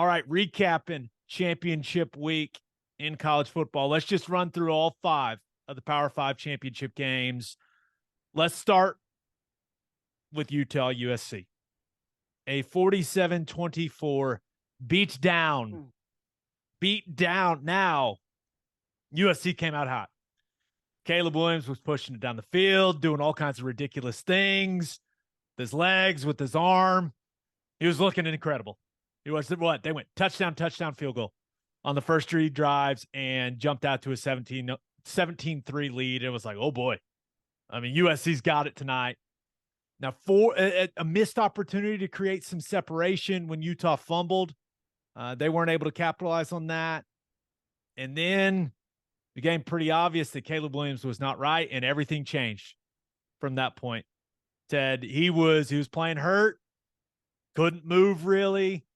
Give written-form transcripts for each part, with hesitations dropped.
All right, recapping championship week in college football. Let's just run through all 5 of the Power 5 championship games. Let's start with Utah USC. A 47-24 beat down. Now, USC came out hot. Caleb Williams was pushing it down the field, doing all kinds of ridiculous things with his legs, with his arm. He was looking incredible. He was what? They went touchdown, field goal on the first 3 drives and jumped out to a 17-3 lead. It was like, oh boy. I mean, USC's got it tonight. Now, for a missed opportunity to create some separation when Utah fumbled. They weren't able to capitalize on that. And then it became pretty obvious that Caleb Williams was not right, and everything changed from that point. Ted, he was playing hurt, couldn't move really,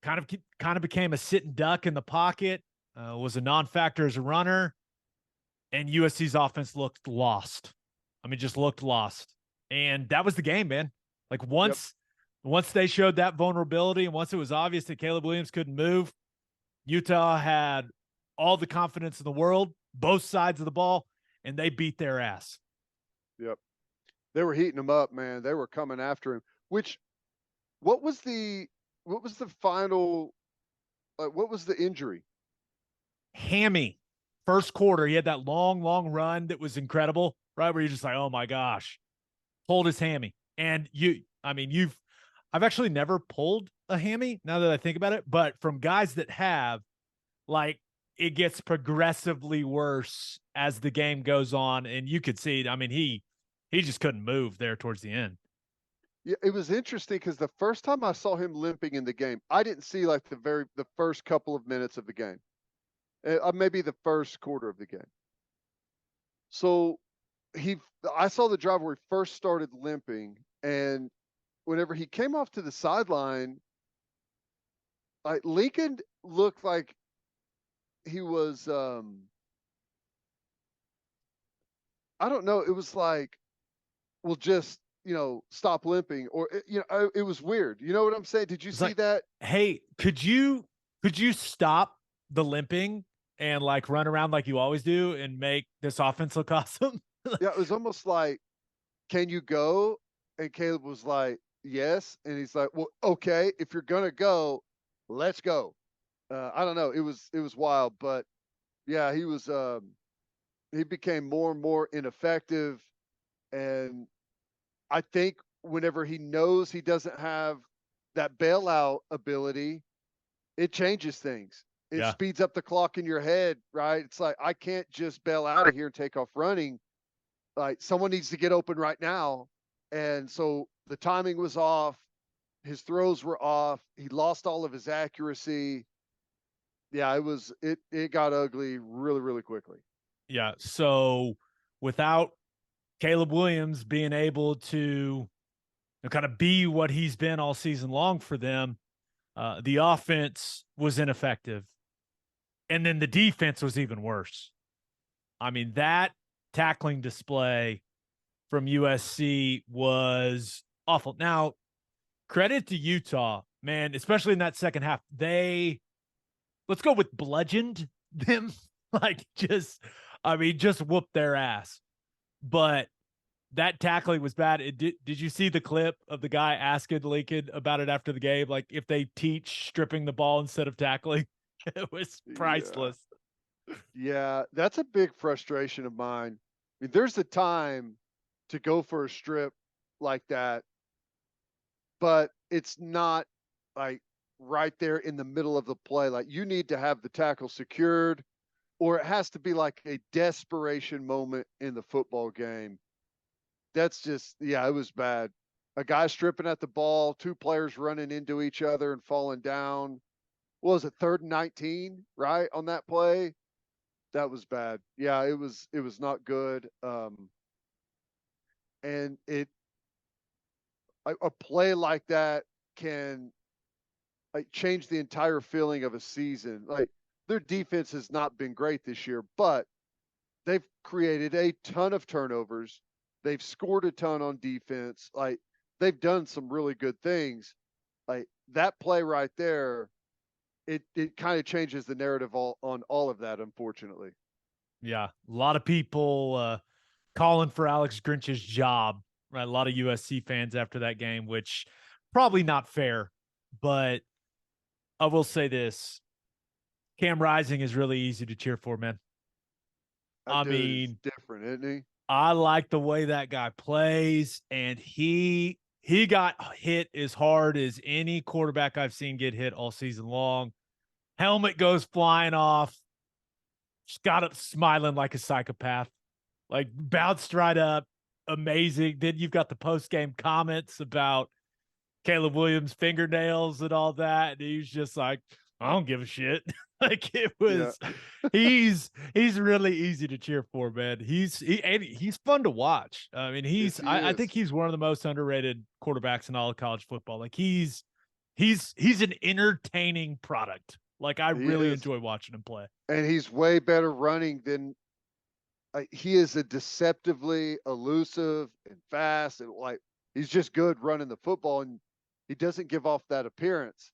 kind of became a sitting duck in the pocket, was a non-factor as a runner, and USC's offense looked lost. I mean, just looked lost. And that was the game, man. Like once they showed that vulnerability and once it was obvious that Caleb Williams couldn't move, Utah had all the confidence in the world, both sides of the ball, and they beat their ass. Yep. They were heating him up, man. They were coming after him. What was the final, what was the injury? Hammy. First quarter, he had that long run that was incredible, right? Where you're just like, oh my gosh, pulled his hammy. And I've actually never pulled a hammy now that I think about it, but from guys that have, like, it gets progressively worse as the game goes on, and you could see it. I mean, he just couldn't move there towards the end. Yeah, it was interesting because the first time I saw him limping in the game, I didn't see like the first couple of minutes of the game, maybe the first quarter of the game. So I saw the drive where he first started limping, and whenever he came off to the sideline, Lincoln looked like he was, I don't know. It was like, well, just, stop limping, or, it was weird. You know what I'm saying? Did you see that? Hey, could you stop the limping and like run around like you always do and make this offense look awesome? Yeah. It was almost like, can you go? And Caleb was like, yes. And he's like, well, okay, if you're going to go, let's go. I don't know. It was wild, but yeah, he became more and more ineffective. And I think whenever he knows he doesn't have that bailout ability, it changes things. It speeds up the clock in your head, right? It's like, I can't just bail out of here and take off running. Like, someone needs to get open right now. And so the timing was off. His throws were off. He lost all of his accuracy. Yeah, it got ugly really, really quickly. Yeah. So without Caleb Williams being able to kind of be what he's been all season long for them, the offense was ineffective. And then the defense was even worse. I mean, that tackling display from USC was awful. Now, credit to Utah, man, especially in that second half. Let's go with bludgeoned them, just whooped their ass. But that tackling was bad. Did you see the clip of the guy asking Lincoln about it after the game? Like, if they teach stripping the ball instead of tackling, it was priceless. Yeah, that's a big frustration of mine. I mean, there's a time to go for a strip like that, but it's not like right there in the middle of the play. Like, you need to have the tackle secured, or it has to be like a desperation moment in the football game. That's just, it was bad. A guy stripping at the ball, 2 players running into each other and falling down. What was it, 3rd and 19, right, on that play? That was bad. Yeah, it was not good. And a play like that can change the entire feeling of a season. Like, their defense has not been great this year, but they've created a ton of turnovers. They've scored a ton on defense. Like, they've done some really good things. Like, that play right there, it kind of changes the narrative on all of that, unfortunately. Yeah, a lot of people calling for Alex Grinch's job, right? A lot of USC fans after that game, which probably not fair, but I will say this. Cam Rising is really easy to cheer for, man. That I dude is mean, different, isn't he? I like the way that guy plays, and he got hit as hard as any quarterback I've seen get hit all season long. Helmet goes flying off. Just got up smiling like a psychopath. Like bounced right up. Amazing. Then you've got the post-game comments about Caleb Williams' fingernails and all that. And he's just like, I don't give a shit. Like it Yeah. was he's really easy to cheer for, man. He's fun to watch. I mean, Yes, he I is. think he's one of the most underrated quarterbacks in all of college football. Like he's an entertaining product. Like I He really is. enjoy watching him play. And he's way better running than he is. A deceptively elusive and fast, and like he's just good running the football, and he doesn't give off that appearance.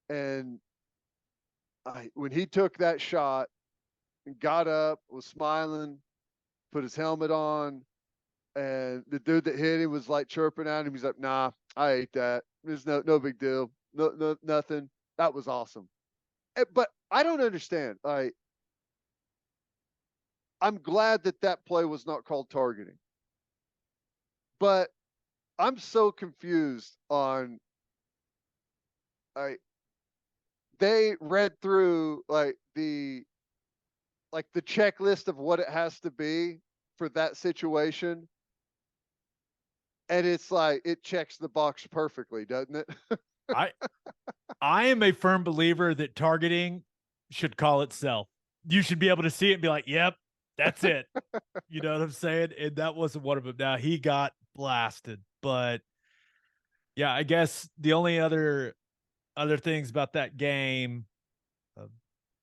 And when he took that shot and got up, was smiling, put his helmet on, and the dude that hit him was like chirping at him. He's like, "Nah, I ate that. There's no big deal. No nothing." That was awesome. But I don't understand. I'm glad that that play was not called targeting. But I'm so confused on I they read through like the checklist of what it has to be for that situation, and it's like it checks the box perfectly, doesn't it? I I am a firm believer that targeting should call itself. You should be able to see it and be like, "Yep, that's it." You know what I'm saying? And that wasn't one of them. Now he got blasted, but yeah, I guess the only other things about that game, uh,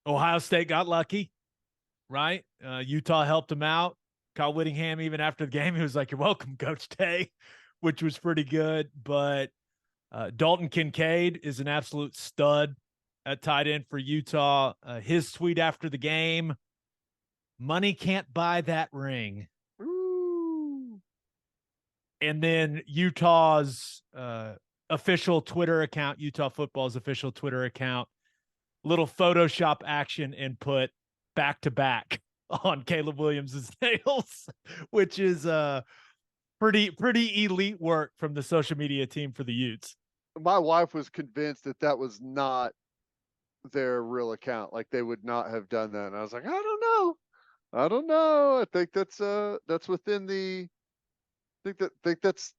Ohio State got lucky, right? Utah helped him out. Kyle Whittingham, even after the game, he was like, "You're welcome, Coach Day," which was pretty good. But Dalton Kincaid is an absolute stud at tight end for Utah. His tweet after the game: "Money can't buy that ring." Ooh. And then Utah's official Twitter account, Utah football's official Twitter account, little Photoshop action and put back to back on Caleb Williams' nails, which is pretty elite work from the social media team for the Utes. My wife was convinced that that was not their real account. Like they would not have done that. And I was like, I don't know. I don't know. I think that's within the think that's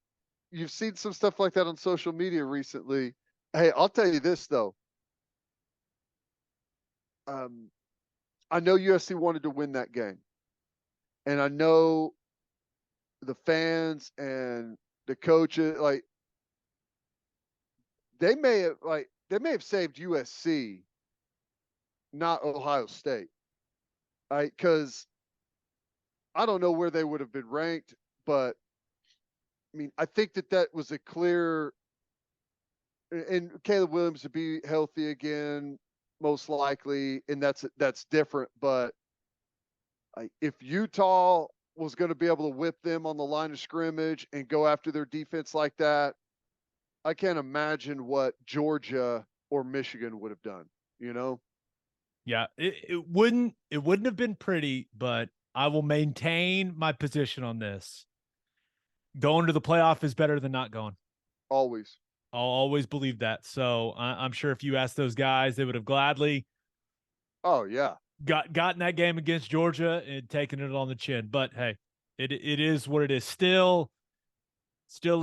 you've seen some stuff like that on social media recently. Hey, I'll tell you this though. Um, I know USC wanted to win that game, and I know the fans and the coaches they may have saved USC, not Ohio State, right? Because I don't know where they would have been ranked, but I mean, I think that that was a clear, and Caleb Williams to be healthy again, most likely, and that's different. But if Utah was going to be able to whip them on the line of scrimmage and go after their defense like that, I can't imagine what Georgia or Michigan would have done. You know? Yeah, it wouldn't have been pretty, but I will maintain my position on this. Going to the playoff is better than not going. Always. I'll always believe that. So I'm sure if you asked those guys, they would have gladly Oh yeah. gotten that game against Georgia and taken it on the chin. But hey, it is what it is. Still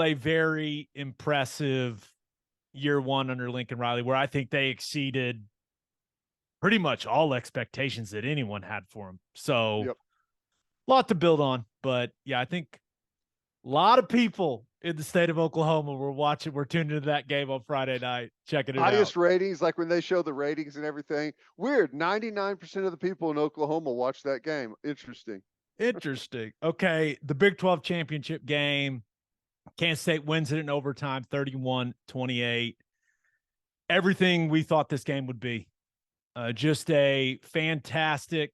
a very impressive year one under Lincoln Riley, where I think they exceeded pretty much all expectations that anyone had for him. So Yep. a lot to build on. But yeah, I think a lot of people in the state of Oklahoma we're tuned into that game on Friday night, checking it out. Highest ratings, like when they show the ratings and everything. Weird. 99% of the people in Oklahoma watch that game. Interesting. Interesting. Okay, the Big 12 championship game. Kansas State wins it in overtime, 31-28. Everything we thought this game would be. Just a fantastic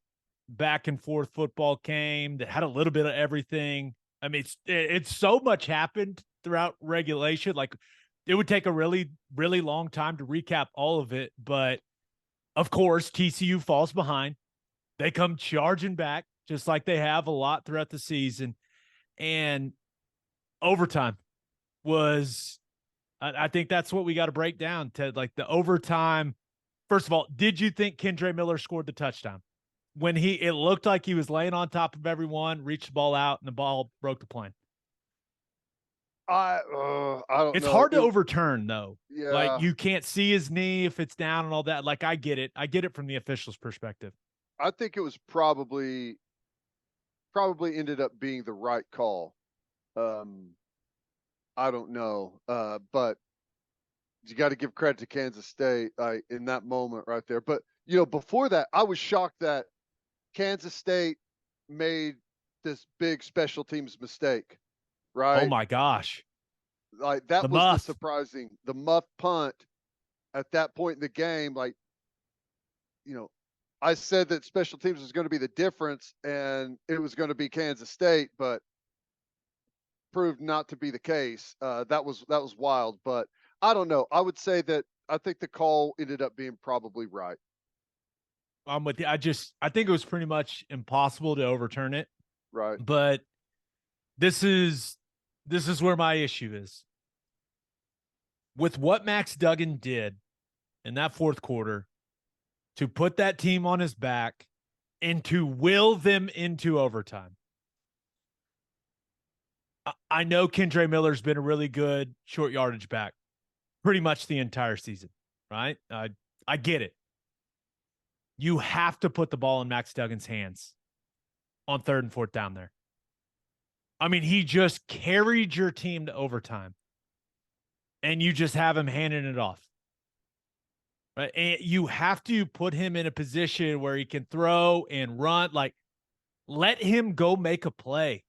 back and forth football game that had a little bit of everything. I mean, it's so much happened throughout regulation. Like, it would take a really, really long time to recap all of it. But of course, TCU falls behind. They come charging back, just like they have a lot throughout the season. And overtime was, I think that's what we got to break down, Ted. Like, the overtime. First of all, did you think Kendre Miller scored the touchdown? When it looked like he was laying on top of everyone, reached the ball out, and the ball broke the plane. I don't It's know. hard to overturn, though. Like, Yeah, you can't see his knee if it's down and all that. Like, I get it. I get it from the official's perspective. I think it was probably ended up being the right call. Um, I don't know, but you got to give credit to Kansas State in that moment right there. But before that, I was shocked that Kansas State made this big special teams mistake. Oh Right, my gosh. like that The was the muff. surprising, the muff punt at that point in the game. Like, you know, I said that special teams was going to be the difference, and it was going to be Kansas State, but proved not to be the case. That was wild, but I don't know. I would say that I think the call ended up being probably right. I'm with you. I think it was pretty much impossible to overturn it. Right. But this is where my issue is. With what Max Duggan did in that fourth quarter, to put that team on his back and to will them into overtime. I know Kendre Miller's been a really good short yardage back pretty much the entire season, right? I get it. You have to put the ball in Max Duggan's hands on 3rd and 4th down there. I mean, he just carried your team to overtime, and you just have him handing it off. Right? And you have to put him in a position where he can throw and run. Like, let him go make a play.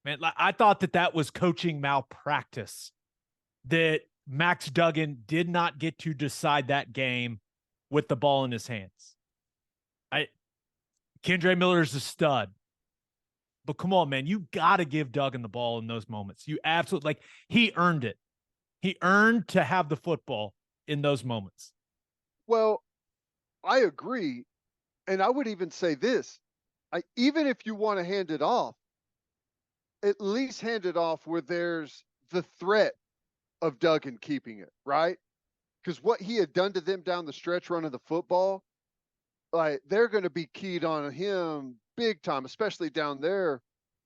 Man, I thought that was coaching malpractice, that Max Duggan did not get to decide that game with the ball in his hands. Kendre Miller's a stud. But come on, man, you got to give Duggan the ball in those moments. You absolutely, like, he earned it. He earned to have the football in those moments. Well, I agree, and I would even say this: even if you want to hand it off, at least hand it off where there's the threat of Duggan keeping it, right? Because what he had done to them down the stretch running the football, like, they're going to be keyed on him big time, especially down there.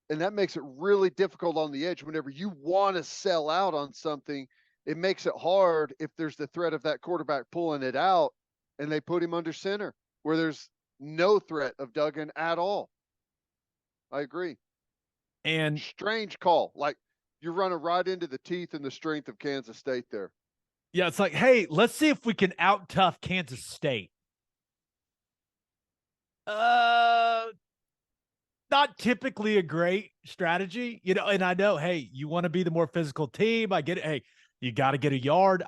And that makes it really difficult on the edge. Whenever you want to sell out on something, it makes it hard if there's the threat of that quarterback pulling it out and they put him under center where there's no threat of Duggan at all. I agree. And Strange call. Like, you're running right into the teeth and the strength of Kansas State there. yeah, it's like, hey, let's see if we can out tough Kansas State. Not typically a great strategy, and I know, hey, you want to be the more physical team. I get it. Hey, you got to get a yard.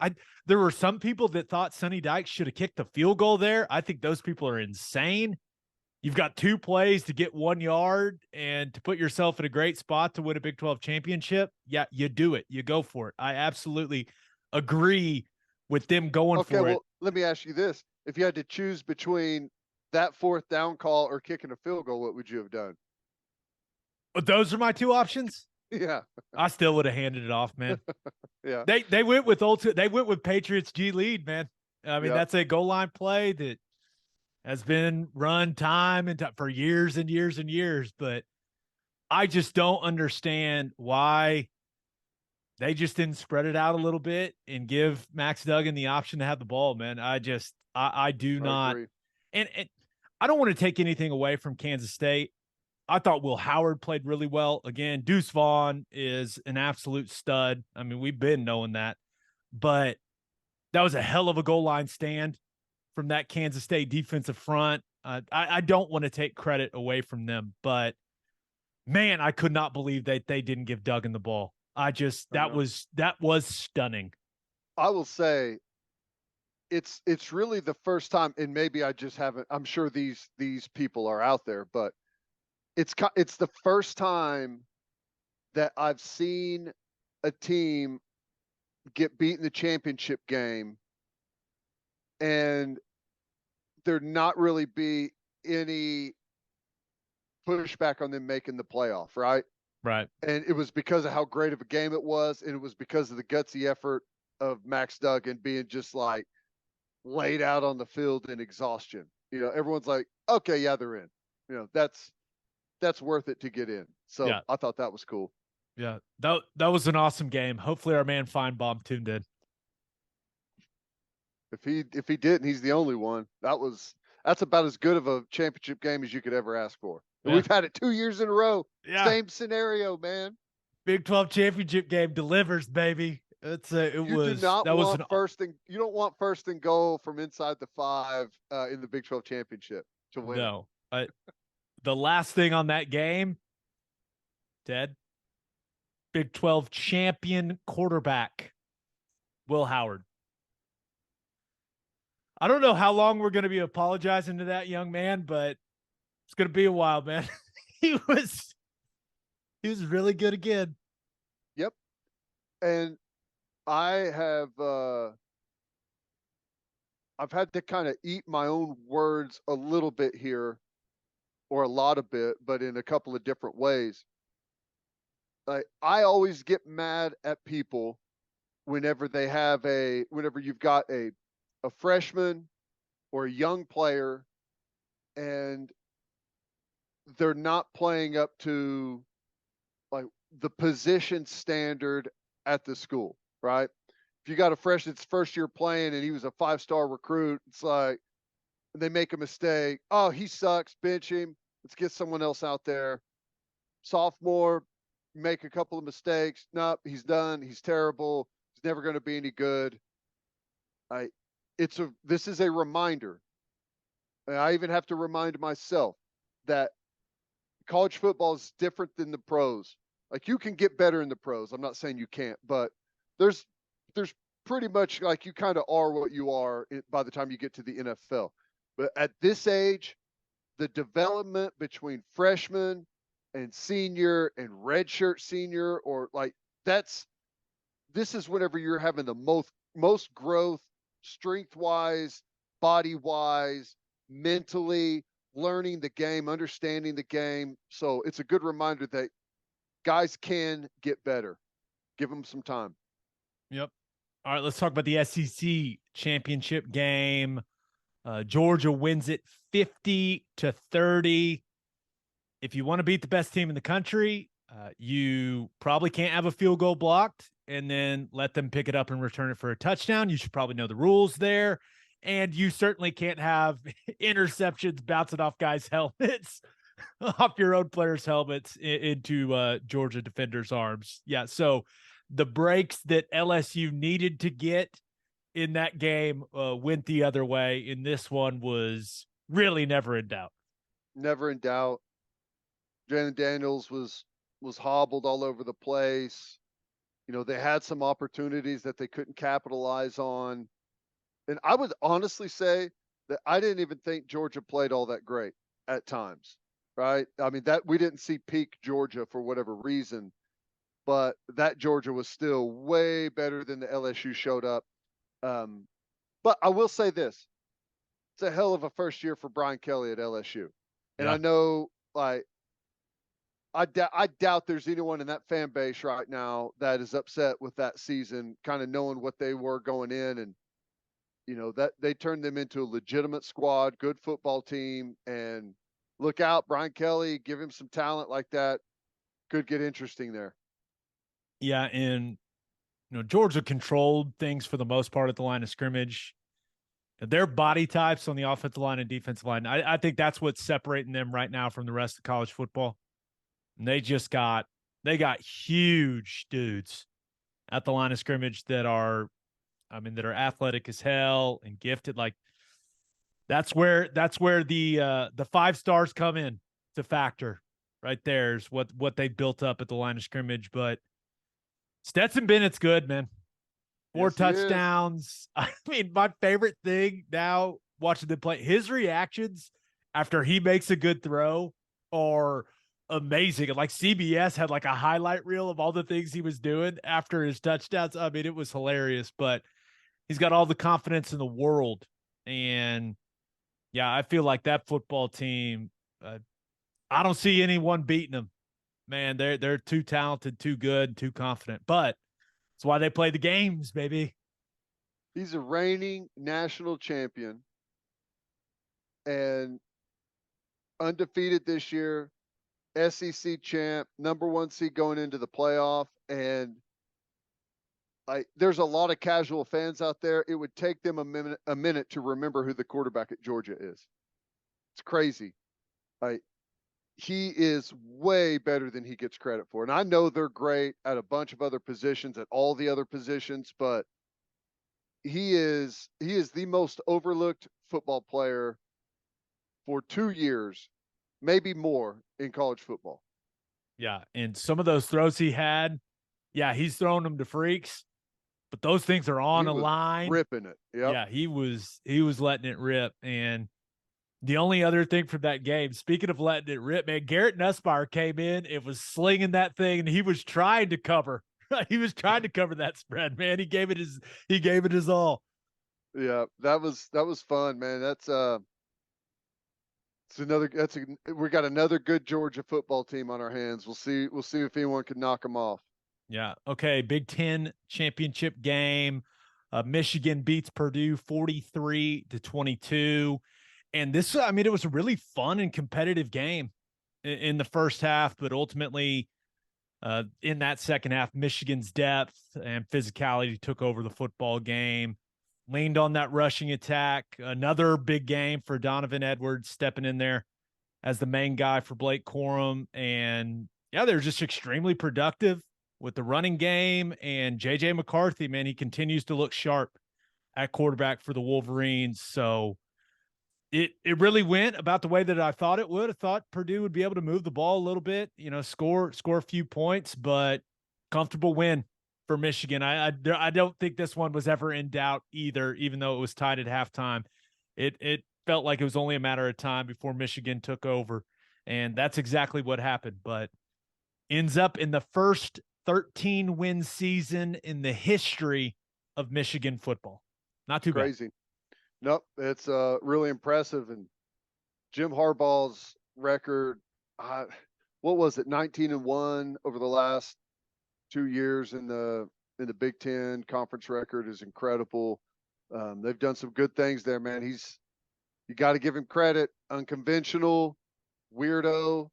There were some people that thought Sonny Dykes should have kicked the field goal there. I think those people are insane. You've got 2 plays to get 1 yard and to put yourself in a great spot to win a Big 12 championship. Yeah, you do it. You go for it. I absolutely agree with them going Okay, for it. well, let me ask you this. If you had to choose between that 4th down call or kicking a field goal, what would you have done? But those are my 2 options. Yeah. I still would have handed it off, man. Yeah. They went with they went with Patriots G lead, man. I mean, Yeah. that's a goal line play that has been run time and for years and years and years. But I just don't understand why they just didn't spread it out a little bit and give Max Duggan the option to have the ball, man. I do I not. agree. And I don't want to take anything away from Kansas State. I thought Will Howard played really well. Again, Deuce Vaughn is an absolute stud. I mean, we've been knowing that. But that was a hell of a goal line stand from that Kansas State defensive front. I don't want to take credit away from them, but man, I could not believe that they didn't give Duggan the ball. I that know. was stunning. I will say it's really the first time, and maybe I just haven't. I'm sure these people are out there, but it's the first time that I've seen a team get beat in the championship game, and there not really be any pushback on them making the playoff, right? Right. And it was because of how great of a game it was, and it was because of the gutsy effort of Max Duggan being just like laid out on the field in exhaustion. Everyone's like, okay, yeah, they're in. That's worth it to get in. So Yeah. I thought that was cool. Yeah. That was an awesome game. Hopefully our man Feinbaum tuned in. If he didn't, he's the only one. That's about as good of a championship game as you could ever ask for. And Yeah. we've had it 2 years in a row. Yeah. Same scenario, man. Big 12 championship game delivers, baby. You don't want first and goal from inside the 5 in the Big 12 championship to win. No. The last thing on that game, Ted, Big 12 champion quarterback, Will Howard. I don't know how long we're going to be apologizing to that young man, but it's going to be a while, man. he was really good again. Yep. And I've had to kind of eat my own words a little bit here, or a lot of bit, but in a couple of different ways. I always get mad at people whenever you've got a freshman or a young player and they're not playing up to like the position standard at the school, right? If you got a freshman that's first year playing and he was a 5-star recruit, it's like they make a mistake. Oh, he sucks. Bench him. Let's get someone else out there. Sophomore, make a couple of mistakes. Nope, he's done. He's terrible. He's never going to be any good. This is a reminder. And I even have to remind myself that college football is different than the pros. Like, you can get better in the pros. I'm not saying you can't, but there's pretty much like you kind of are what you are by the time you get to the NFL. But at this age, the development between freshman and senior and redshirt senior, or like this is whenever you're having the most growth, strength wise, body wise, mentally, learning the game, understanding the game. So it's a good reminder that guys can get better. Give them some time. Yep. All right, let's talk about the SEC championship game. Georgia wins it 50-30. If you want to beat the best team in the country, you probably can't have a field goal blocked and then let them pick it up and return it for a touchdown. You should probably know the rules there. And you certainly can't have interceptions bouncing off guys' helmets, off your own players' helmets into Georgia defenders' arms. Yeah, so the breaks that LSU needed to get in that game went the other way. In this one was really never in doubt. Never in doubt. Jalen Daniels was hobbled all over the place. They had some opportunities that they couldn't capitalize on. And I would honestly say that I didn't even think Georgia played all that great at times, right? I mean, that we didn't see peak Georgia for whatever reason, but that Georgia was still way better than the LSU showed up. But I will say this. It's a hell of a first year for Brian Kelly at LSU. And Yeah. I know, like, I doubt there's anyone in that fan base right now that is upset with that season, kind of knowing what they were going in, and that they turned them into a legitimate squad, good football team. And look out, Brian Kelly, give him some talent like that, could get interesting there. Yeah, and Georgia controlled things for the most part at the line of scrimmage. Their body types on the offensive line and defensive line, I think that's what's separating them right now from the rest of college football. And they got huge dudes at the line of scrimmage that are athletic as hell and gifted. Like, that's where the 5 stars come in to factor. Right there is what they built up at the line of scrimmage. But Stetson Bennett's good, man. 4 Yes, he is. touchdowns. I mean, my favorite thing now watching them play, his reactions after he makes a good throw are amazing. And like CBS had like a highlight reel of all the things he was doing after his touchdowns. I mean, it was hilarious, but he's got all the confidence in the world. And yeah, I feel like that football team, I don't see anyone beating them. Man, they're too talented, too good, too confident. But that's why they play the games, baby. He's a reigning national champion and undefeated this year, SEC champ, number 1 seed going into the playoff. And there's a lot of casual fans out there. It would take them a minute to remember who the quarterback at Georgia is. It's crazy. He is way better than he gets credit for. And I know they're great at a bunch of other positions, at all the other positions, but he is the most overlooked football player for 2 years, maybe more, in college football. Yeah, and some of those throws he had, yeah, he's throwing them to freaks, but those things are on He a was line. ripping it. Yep. Yeah, he was letting it rip. And the only other thing from that game, speaking of letting it rip, man, Garrett Nussbauer came in, it was slinging that thing, and he was trying to cover. He was trying to cover that spread, man. He gave it his all. Yeah, that was fun, man. We got another good Georgia football team on our hands. We'll see if anyone can knock them off. Yeah. Okay. Big Ten championship game. Michigan beats Purdue 43-22. And this, I mean, it was a really fun and competitive game in the first half, but ultimately in that second half, Michigan's depth and physicality took over the football game, leaned on that rushing attack. Another big game for Donovan Edwards stepping in there as the main guy for Blake Corum. And yeah, they're just extremely productive with the running game. And JJ McCarthy, man, he continues to look sharp at quarterback for the Wolverines. So it really went about the way that I thought it would. I thought Purdue would be able to move the ball a little bit, score a few points, but comfortable win for Michigan. I don't think this one was ever in doubt either, even though it was tied at halftime. It felt like it was only a matter of time before Michigan took over, and that's exactly what happened. But ends up in the first 13-win season in the history of Michigan football. Not too Crazy. bad. Nope, it's really impressive. And Jim Harbaugh's record, what was it, 19-1 over the last 2 years in the Big Ten conference record is incredible. They've done some good things there, man. You got to give him credit. Unconventional, weirdo.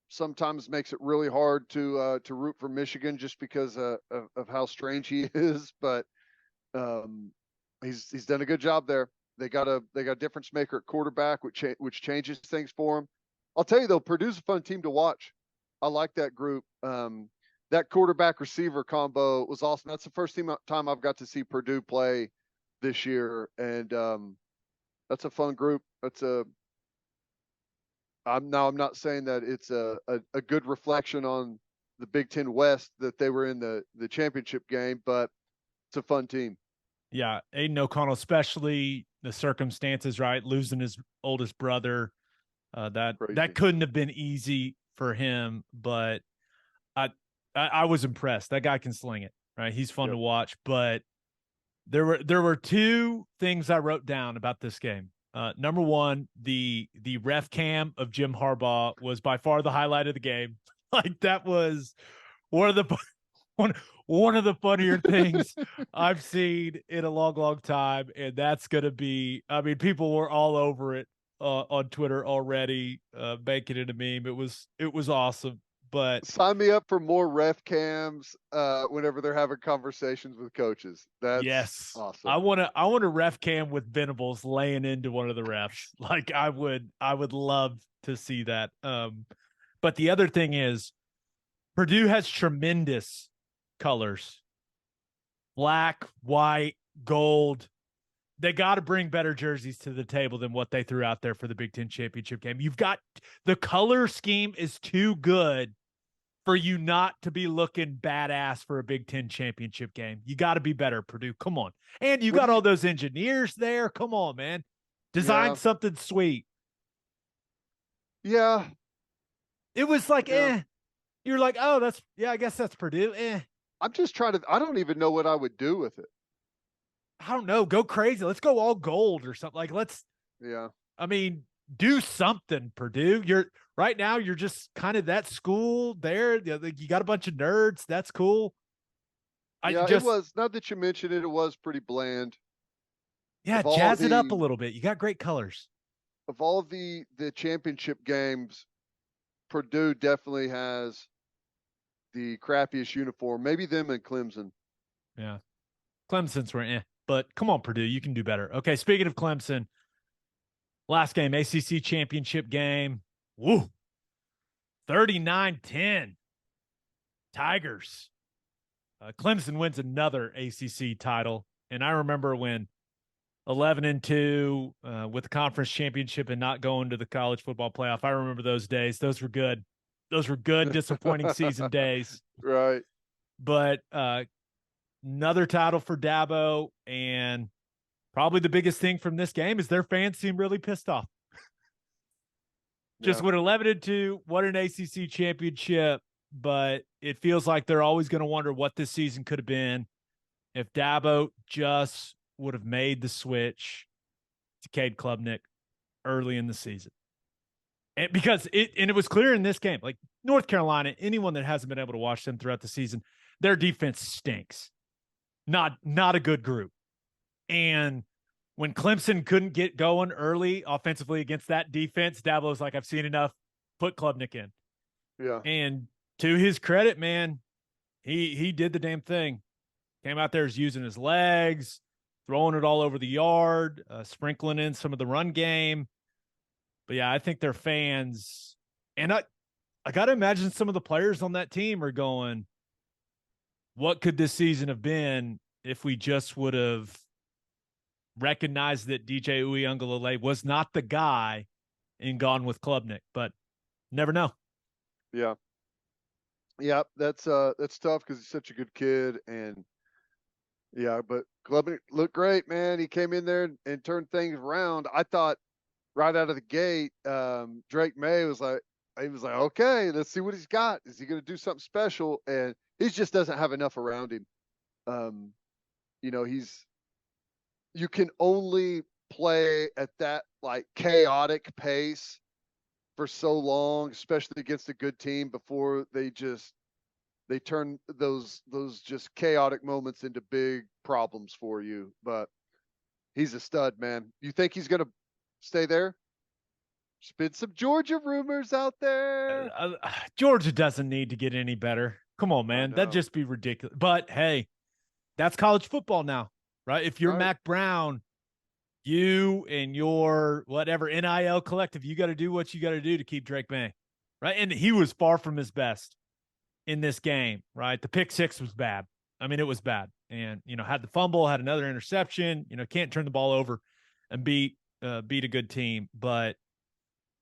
Sometimes makes it really hard to root for Michigan just because of how strange he is. But he's done a good job there. They got a difference maker at quarterback, which changes things for him. I'll tell you though, Purdue's a fun team to watch. I like that group. That quarterback receiver combo was awesome. That's the first time I've got to see Purdue play this year, and that's a fun group. I'm not saying that it's a good reflection on the Big Ten West that they were in the championship game, but it's a fun team. Yeah, Aiden O'Connell, especially the circumstances, right? Losing his oldest brother, that couldn't have been easy for him. But I was impressed. That guy can sling it, right? He's fun to watch. But there were two things I wrote down about this game. Number one, the ref cam of Jim Harbaugh was by far the highlight of the game. Like that was one of the funnier things I've seen in a long, long time. And that's going to be, I mean, people were all over it on Twitter already, making it a meme. It was awesome. But sign me up for more ref cams whenever they're having conversations with coaches. That's awesome. I want a ref cam with Venables laying into one of the refs. Like I would love to see that. But the other thing is Purdue has tremendous colors. Black, white, gold. They got to bring better jerseys to the table than what they threw out there for the Big Ten championship game. You've got the color scheme is too good for you not to be looking badass for a Big Ten championship game. You got to be better, Purdue. Come on. And you What got do you? all those engineers there. Come on, man. Design Yeah, something sweet. yeah, It was like, yeah. You're like, oh, I guess that's Purdue. I'm just trying to. I don't even know what I would do with it. I don't know. Go crazy. Let's go all gold or something. Like, Yeah, I mean, do something, Purdue. Right now, you're just kind of that school there. You got a bunch of nerds. That's cool. I yeah. It just, was. Now that you mention it, it was pretty bland. yeah, Of all jazz it up a the little bit. You got great colors. of all the championship games, Purdue definitely has the crappiest uniform. Maybe them and Clemson. Yeah. Clemson's were but come on, Purdue. You can do better. Okay. Speaking of Clemson, last game, ACC championship game. Woo. 39-10. Tigers. Clemson wins another ACC title. And I remember when 11-2 with the conference championship and not going to the college football playoff. I remember those days. Those were good. Those were good, disappointing season days. Right. But another title for Dabo, and probably the biggest thing from this game is their fans seem really pissed off. Just Yeah. with 11-2, what an ACC championship, but it feels like they're always going to wonder what this season could have been if Dabo just would have made the switch to Cade Klubnik early in the season. And because it was clear in this game, like North Carolina, anyone that hasn't been able to watch them throughout the season, their defense stinks. Not a good group. And when Clemson couldn't get going early offensively against that defense, Dabo was like, I've seen enough. Put Klubnik in. Yeah. And to his credit, man, he did the damn thing. Came out there, is using his legs, throwing it all over the yard, sprinkling in some of the run game. But yeah, I think their fans, and I got to imagine some of the players on that team are going, what could this season have been if we just would have recognized that DJ Uiagalelei was not the guy and gone with Klubnik? But never know. Yeah. Yeah. That's tough because he's such a good kid. And yeah, but Klubnik looked great, man. He came in there and turned things around. I thought right out of the gate, Drake May was like, okay, let's see what he's got. Is he going to do something special? And he just doesn't have enough around him. You know, you can only play at that like chaotic pace for so long, especially against a good team before they turn those just chaotic moments into big problems for you. But he's a stud, man. You think he's going to stay there? There's been some Georgia rumors out there. Georgia doesn't need to get any better. Come on, man. That'd just be ridiculous. But hey, that's college football now, right? If you're Right. Mac Brown, you and your whatever NIL collective, you got to do what you got to do to keep Drake May, right? And he was far from his best in this game, right? The pick six was bad. I mean, it was bad. And, had the fumble, had another interception, can't turn the ball over and beat a good team. But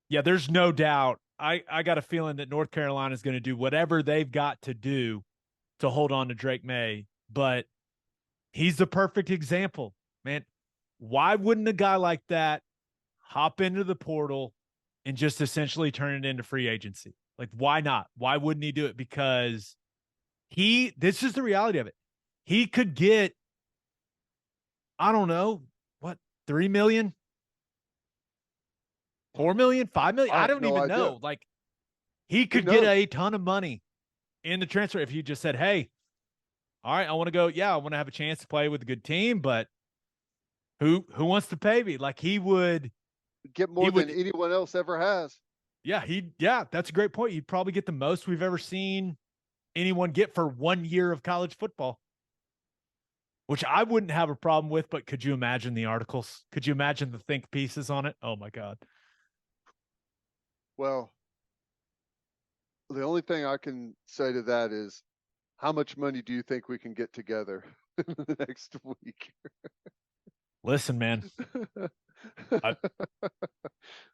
yeah, there's no doubt. I got a feeling that North Carolina is going to do whatever they've got to do to hold on to Drake May. But he's the perfect example, man. Why wouldn't a guy like that hop into the portal and just essentially turn it into free agency? Like, why not? Why wouldn't he do it? Because this is the reality of it. He could get, I don't know, what, 3 million? 4 million, 5 million. I don't even know. Like, he could get a ton of money in the transfer if you just said, hey, all right, I want to go. Yeah, I want to have a chance to play with a good team, but who wants to pay me? Like, he would get more than anyone else ever has. Yeah, that's a great point. You'd probably get the most we've ever seen anyone get for 1 year of college football, which I wouldn't have a problem with. But could you imagine the articles? Could you imagine the think pieces on it? Oh my God. Well, the only thing I can say to that is, how much money do you think we can get together the next week? Listen, man,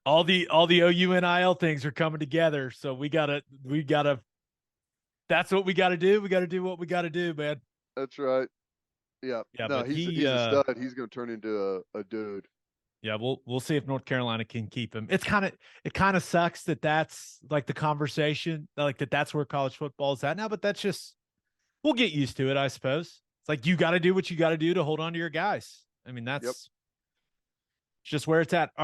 all the OUNIL things are coming together. So we gotta That's what we got to do. We got to do what we got to do, man. That's right. Yeah. Yeah, No, but he's a stud. He's going to turn into a dude. yeah, we'll see if North Carolina can keep him. It kind of sucks that that's like the conversation, like that's where college football is at now. But that's just we'll get used to it, I suppose. It's like you got to do what you got to do to hold on to your guys. I mean, Yep. that's just where it's at. All